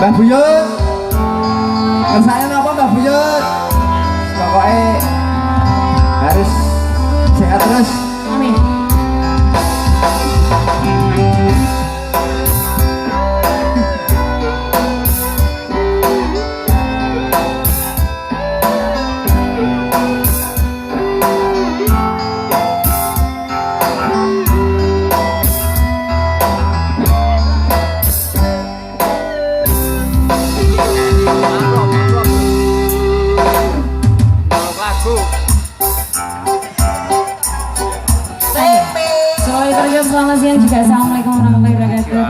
Mbak Buyut. Kersane napa Mbak Buyut? Pokoknya harus sehat terus. Amin. Selamat siang juga. Assalamualaikum warahmatullahi wabarakatuh.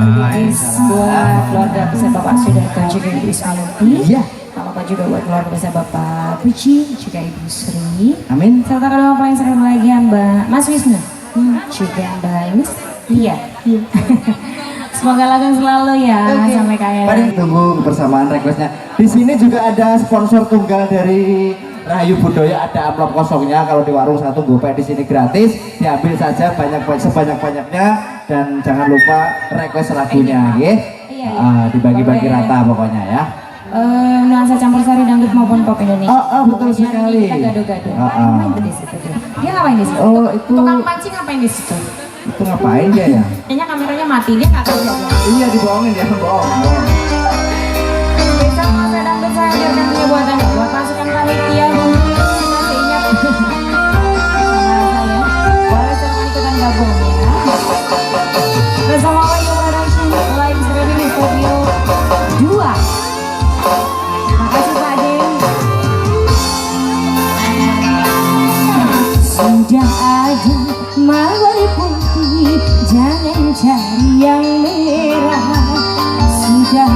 Buat keluarga besar Bapak Sudarto juga Ibu Ismaluti. Iya. Selamat juga buat keluarga besar Bapak Puji juga Ibu Sri. Amin. Serta kedua paling sangat bahagia Mbak Mas Wisnu. Juga Mbak Inis. Iya. Semoga langgeng selalu ya sampai kaya. Mari tunggu kebersamaan requestnya. Di sini juga ada sponsor tunggal dari Rahayu Budaya, ada amplop kosongnya. Kalau di warung satu gopay, di sini gratis. Diambil saja sebanyak-banyaknya dan jangan lupa request lagunya, ya. Dibagi-bagi rata pokoknya ya. Nuansa campur sari dangdut maupun pop Indonesia. Betul sekali. Kita gado-gado. Ngapain di situ? Dia ngapain di situ? Oh, itu tukang pancing ngapain di situ? Itu ngapain dia ya? Kayaknya kameranya mati, dia nggak tahu dia. Iya, dibohongin ya, bohong. Besok mau sedang besar hadirkan punya buatan buat pasukan panitia. Masih ingat sama saya. Boleh semua ikutan gabung ya. Bersama Wayu Production live streaming di studio 2. Terima kasih Pak Ade. Sudah ada mawar putih, jangan cari yang merah. Sudah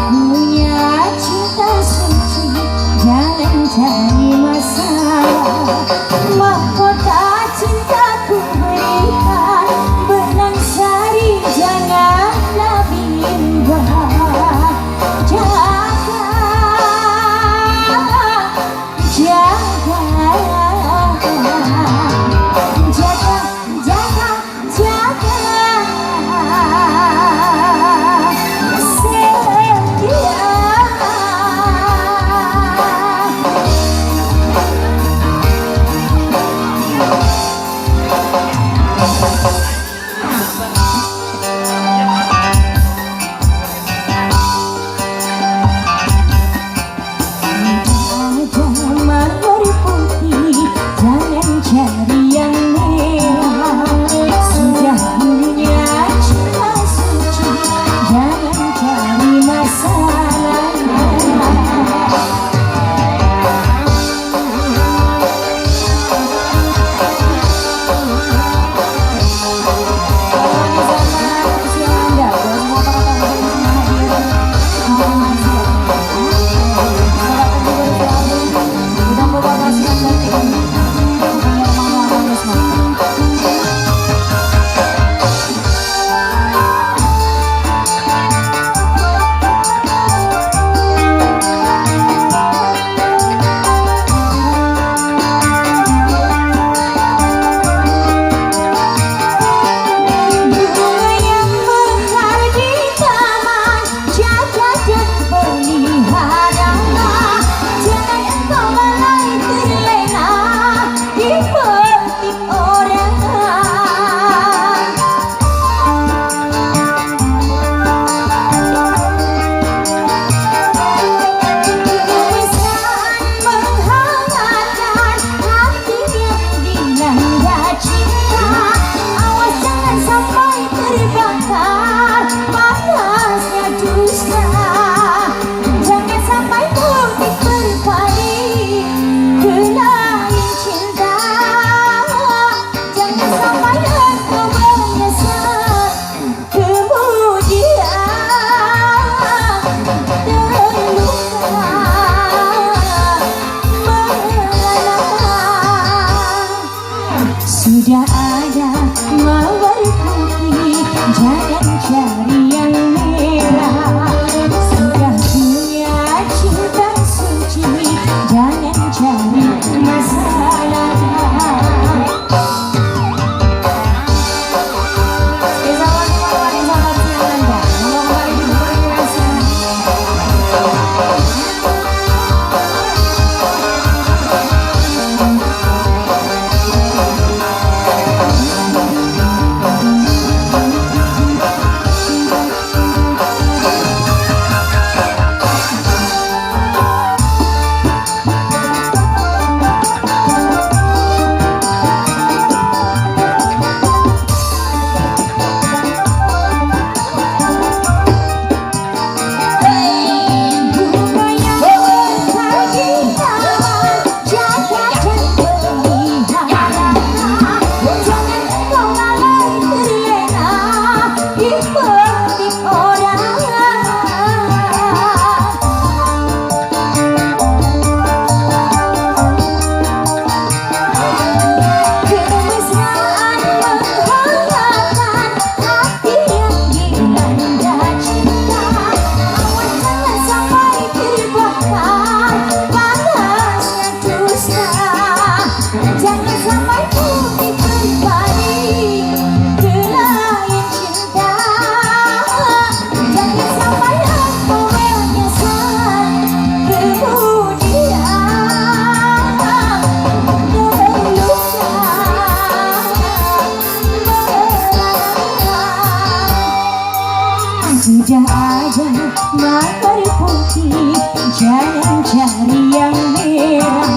mawar putih, jangan cari yang merah.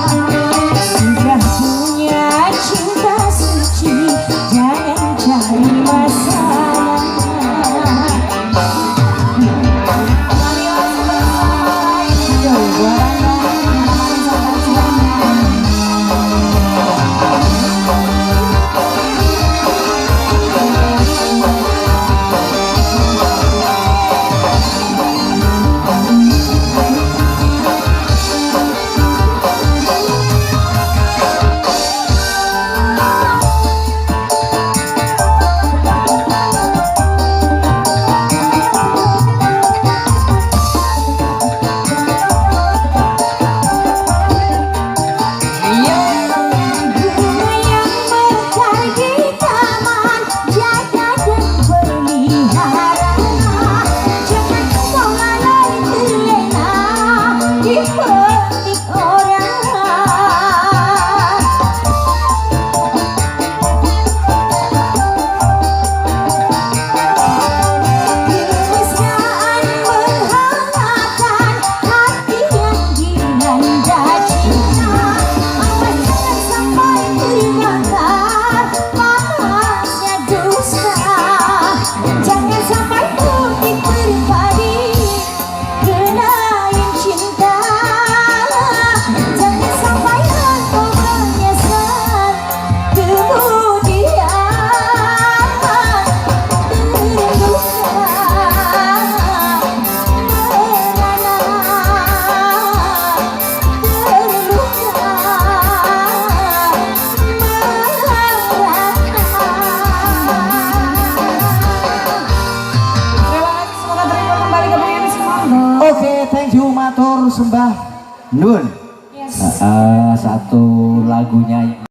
Sudah punya cinta suci, jangan cari masalah. Oke, thank you matur sembah nun. Yes. Satu lagunya